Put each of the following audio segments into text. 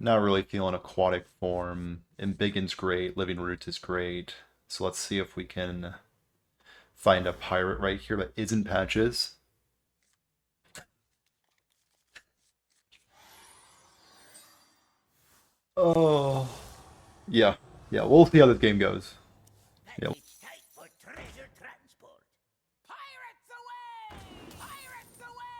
Not really feeling Aquatic Form. Embiggen's great. Living Roots is great. So let's see if we can find a pirate right here that isn't Patches. Oh. Yeah. Yeah, we'll see how this game goes. Yeah. It's time for treasure transport. Pirates away! Pirates away!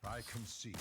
I concede.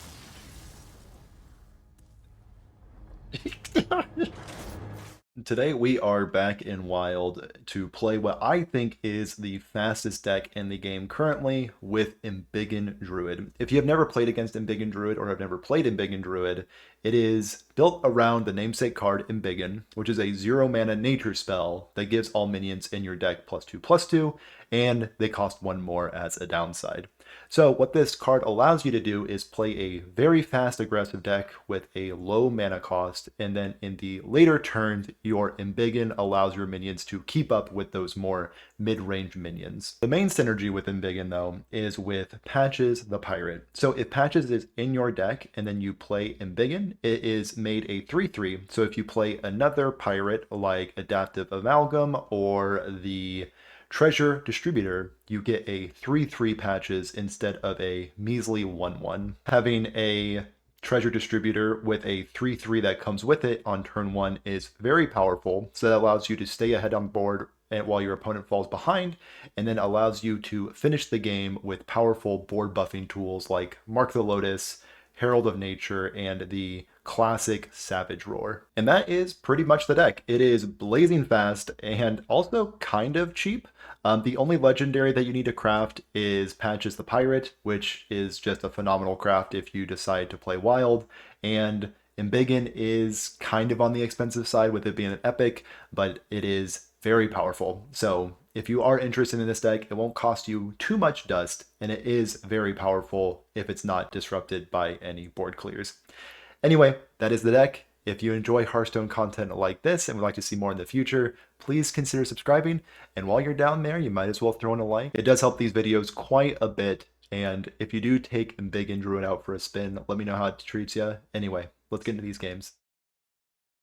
Today we are back in Wild to play what I think is the fastest deck in the game currently with Embiggen Druid. If you have never played against Embiggen Druid or have never played Embiggen Druid, it is built around the namesake card Embiggen, which is a 0 mana nature spell that gives all minions in your deck +2/+2, and they cost 1 more as a downside. So what this card allows you to do is play a very fast aggressive deck with a low mana cost, and then in the later turns, your Embiggen allows your minions to keep up with those more mid-range minions. The main synergy with Embiggen, though, is with Patches the Pirate. So if Patches is in your deck and then you play Embiggen, it is made a 3/3. So if you play another pirate like Adaptive Amalgam or the Treasure Distributor, you get a 3/3 Patches instead of a measly 1/1. Having a Treasure Distributor with a 3/3 that comes with it on turn 1 is very powerful, so that allows you to stay ahead on board and while your opponent falls behind, and then allows you to finish the game with powerful board buffing tools like Mark the Lotus, Herald of Nature, and the classic Savage Roar. And that is pretty much the deck. It is blazing fast and also kind of cheap. The only legendary that you need to craft is Patches the Pirate, which is just a phenomenal craft if you decide to play Wild. And Embiggen is kind of on the expensive side with it being an epic, but it is very powerful. So if you are interested in this deck, it won't cost you too much dust, and it is very powerful if it's not disrupted by any board clears. Anyway, that is the deck. If you enjoy Hearthstone content like this and would like to see more in the future, please consider subscribing. And while you're down there, you might as well throw in a like. It does help these videos quite a bit. And if you do take Embiggen Druid out for a spin, let me know how it treats you. Anyway, let's get into these games.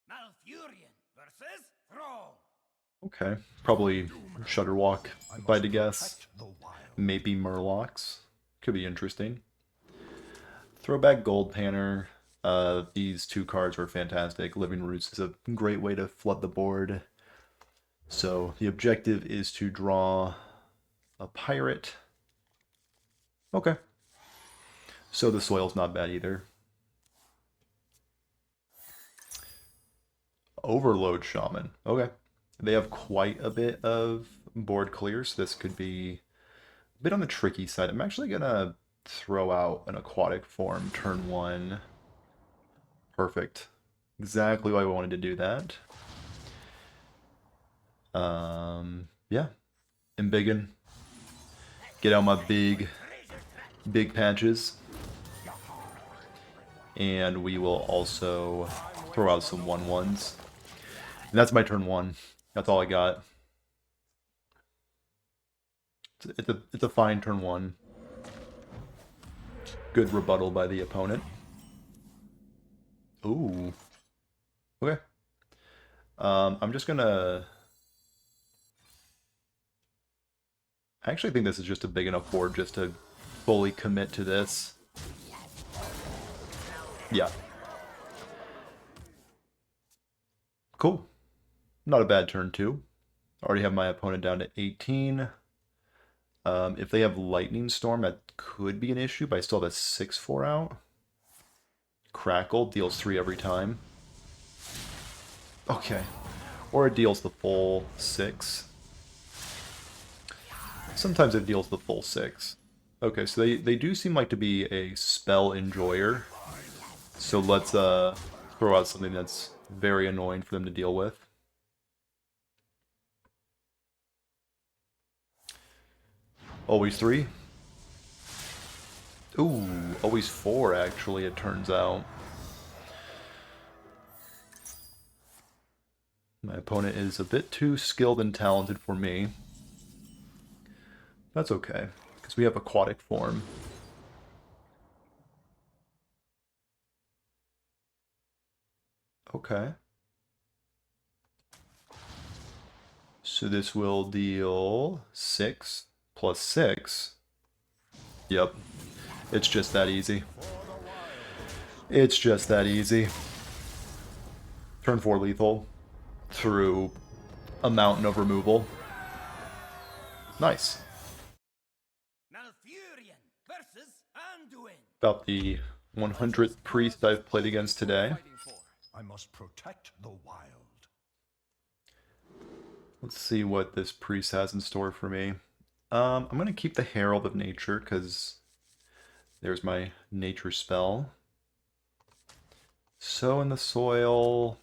Malfurion versus Thrall. Okay, probably Shutterwalk, if I had to guess. Protect the wild. Maybe Murlocs. Could be interesting. Throwback Gold Panner. These two cards are fantastic. Living Roots is a great way to flood the board. So the objective is to draw a pirate. Okay. Sow the Soil's not bad either. Overload Shaman. Okay. They have quite a bit of board clear, so this could be a bit on the tricky side. I'm actually going to throw out an Aquatic Form turn 1. Perfect. Exactly why we wanted to do that. Yeah. Embiggen. Get out my big Patches. And we will also throw out some 1/1s. And that's my turn 1. That's all I got. It's a fine turn 1. Good rebuttal by the opponent. Ooh. Okay. I'm just gonna... I actually think this is just a big enough board just to fully commit to this. Yeah. Cool. Not a bad turn 2. Already have my opponent down to 18. If they have Lightning Storm, that could be an issue, but I still have a 6/4 out. Crackle deals 3 every time. Okay. Or it deals the full 6. Sometimes it deals the full 6. Okay, so they do seem like to be a spell enjoyer. So let's throw out something that's very annoying for them to deal with. Always 3. Ooh, always 4 actually, it turns out. My opponent is a bit too skilled and talented for me. That's okay, because we have Aquatic Form. Okay. So this will deal 6 plus 6. Yep. It's just that easy. It's just that easy. Turn 4 lethal through a mountain of removal. Nice. Malfurion versus Anduin. About the 100th priest I've played against today. I must protect the wild. Let's see what this priest has in store for me. I'm going to keep the Herald of Nature because there's my nature spell. Sow in the Soil.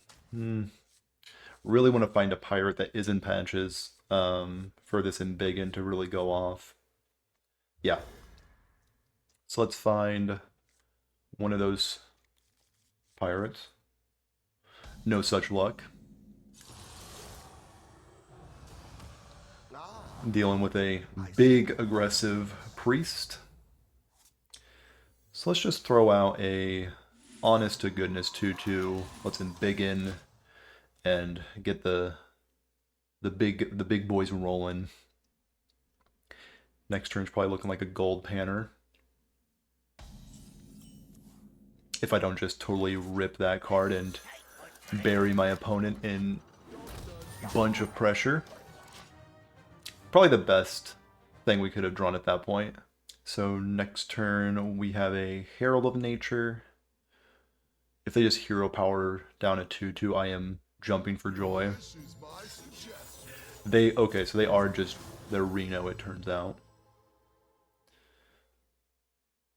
Really want to find a pirate that is in patches for this Embiggen to really go off. Yeah. So let's find one of those pirates. No such luck. Dealing with a big aggressive priest. So let's just throw out a honest to goodness 2/2. Let's Embiggen and get the big boys rolling. Next turn's probably looking like a gold panner. If I don't just totally rip that card and bury my opponent in a bunch of pressure. Probably the best thing we could have drawn at that point. So next turn we have a Herald of Nature. If they just hero power down a 2/2, I am jumping for joy. Okay, so they are just they're Reno, it turns out.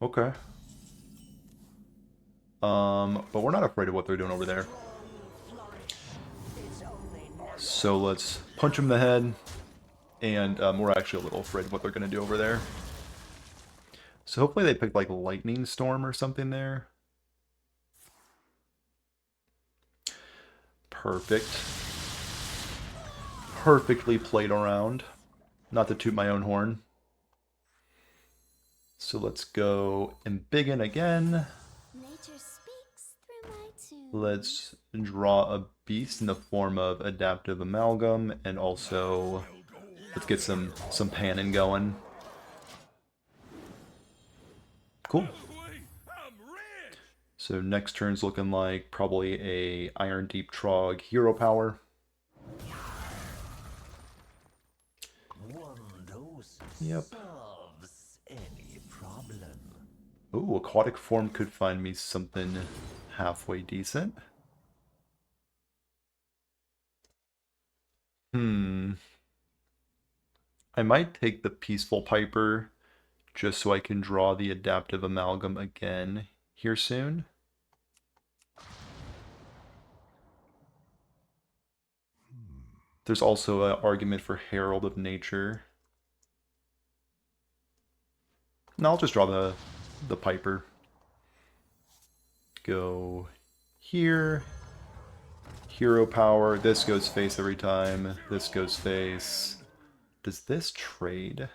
Okay. But we're not afraid of what they're doing over there. So let's punch them in the head. And we're actually a little afraid of what they're going to do over there. So hopefully they picked like Lightning Storm or something there. Perfect. Perfectly played around. Not to toot my own horn. So let's go Embiggen again. Nature speaks through my tune. Let's draw a beast in the form of Adaptive Amalgam, and also let's get some panning going. Cool. So next turn's looking like probably a Irondeep Trogg hero power. Yep. Ooh, Aquatic Form could find me something halfway decent. I might take the Peaceful Piper just so I can draw the Adaptive Amalgam again here soon. There's also an argument for Herald of Nature. No, I'll just draw the Piper. Go here. Hero power. This goes face every time. This goes face. Does this trade?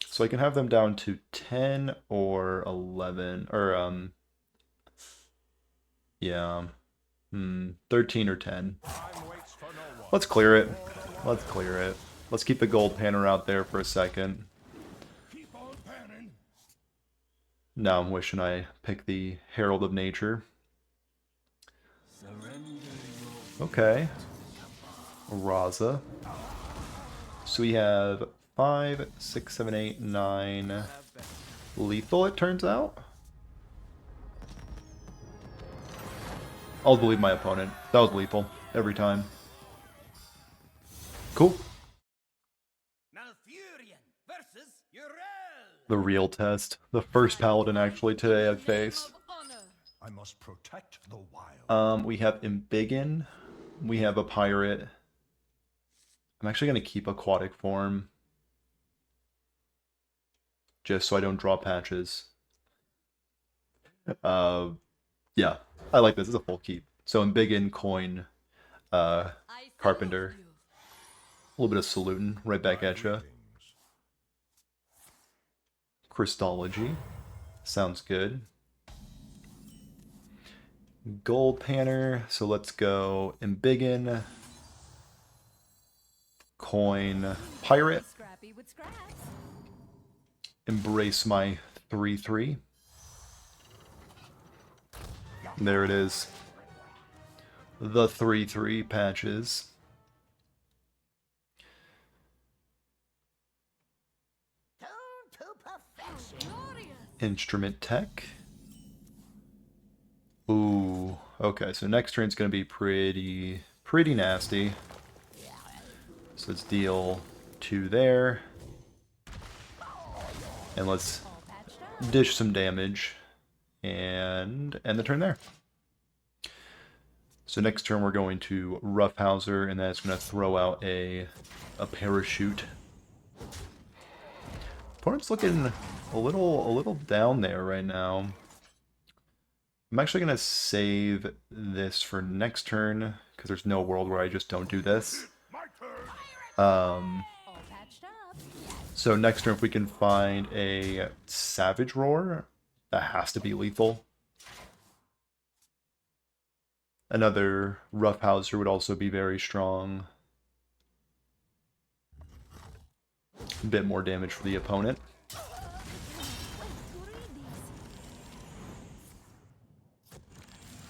So I can have them down to 10 or 11. Or, yeah. 13 or 10. Let's clear it. Let's clear it. Let's keep the gold panner out there for a second. Now I'm wishing I picked the Herald of Nature. Okay. Raza. So we have 5, 6, 7, 8, 9. Lethal, it turns out. I'll believe my opponent. That was lethal every time. Cool. The real test. The first paladin actually today I've faced. I must protect the wild. We have Embiggen. We have a pirate. I'm actually going to keep Aquatic Form. Just so I don't draw patches. Yeah, I like this. It's a full keep. So Embiggen, Coin, Carpenter, a little bit of Salutin right back at you. Crystology. Sounds good. Gold Panner. So let's go Embiggen, Coin, Pirate. Embrace my 3/3. There it is. The 3/3 patches. Instrument Tech. Ooh, okay, so next turn's gonna be pretty nasty. So let's deal 2 there. And let's dish some damage and end the turn there. So next turn we're going to Roughhouser, and that's going to throw out a parachute. Opponent's looking a little down there right now. I'm actually going to save this for next turn, because there's no world where I just don't do this. So next turn, if we can find a Savage Roar, that has to be lethal. Another Roughhouser would also be very strong. A bit more damage for the opponent.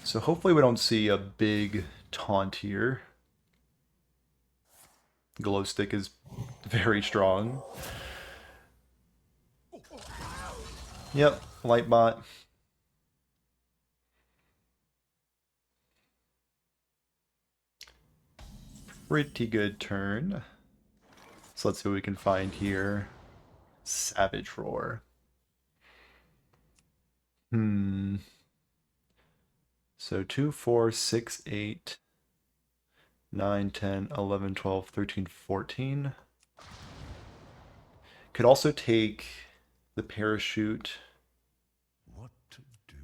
So hopefully we don't see a big taunt here. Glow Stick is very strong. Yep, Lightbot. Pretty good turn. So let's see what we can find here. Savage Roar. So 2, 4, 6, 8, 9, 10, 11, 12, 13, 14. Could also take the parachute. What to do?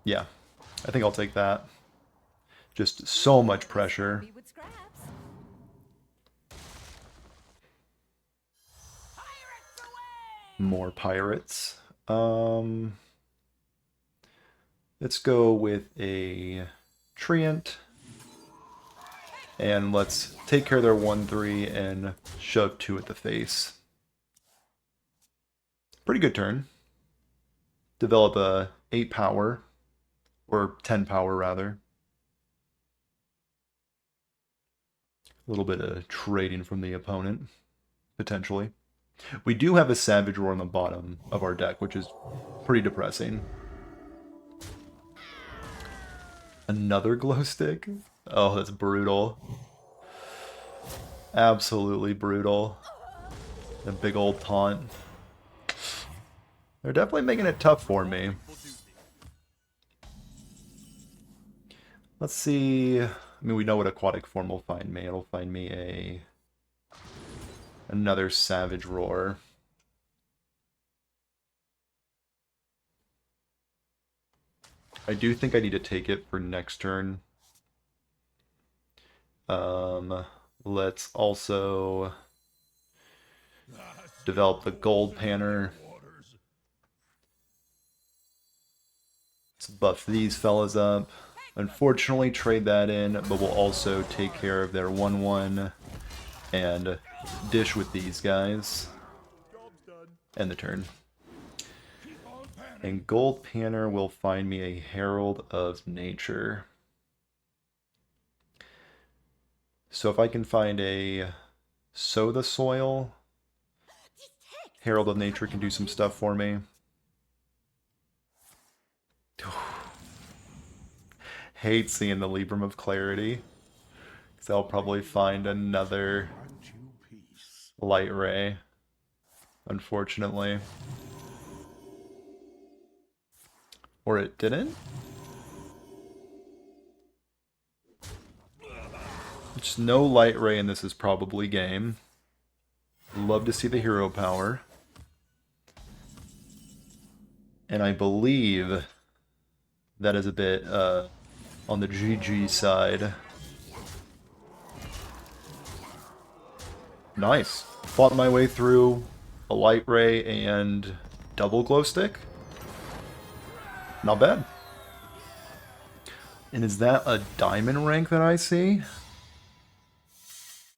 Yeah, I think I'll take that. Just so much pressure. More pirates. Let's go with a Treant. And let's take care of their 1/3 and shove 2 at the face. Pretty good turn. Develop a 8 power. Or 10 power, rather. A little bit of trading from the opponent, potentially. We do have a Savage Roar on the bottom of our deck, which is pretty depressing. Another Glow Stick? Oh, that's brutal. Absolutely brutal. A big old taunt. They're definitely making it tough for me. Let's see. I mean, we know what Aquatic Form will find me. It'll find me another Savage Roar. I do think I need to take it for next turn. Let's also develop the Gold Panner. Let's buff these fellas up. Unfortunately, trade that in, but we'll also take care of their 1/1 and dish with these guys. End the turn. And Gold Panner will find me a Herald of Nature. So if I can find a Sow the Soil, Herald of Nature can do some stuff for me. Hate seeing the Libram of Clarity, because I'll probably find another Light Ray, unfortunately. Or it didn't? Just no Light Ray, and this is probably game. Love to see the hero power. And I believe That is a bit on the GG side. Nice. Fought my way through a light ray and double glow stick. Not bad. And is that a diamond rank that I see?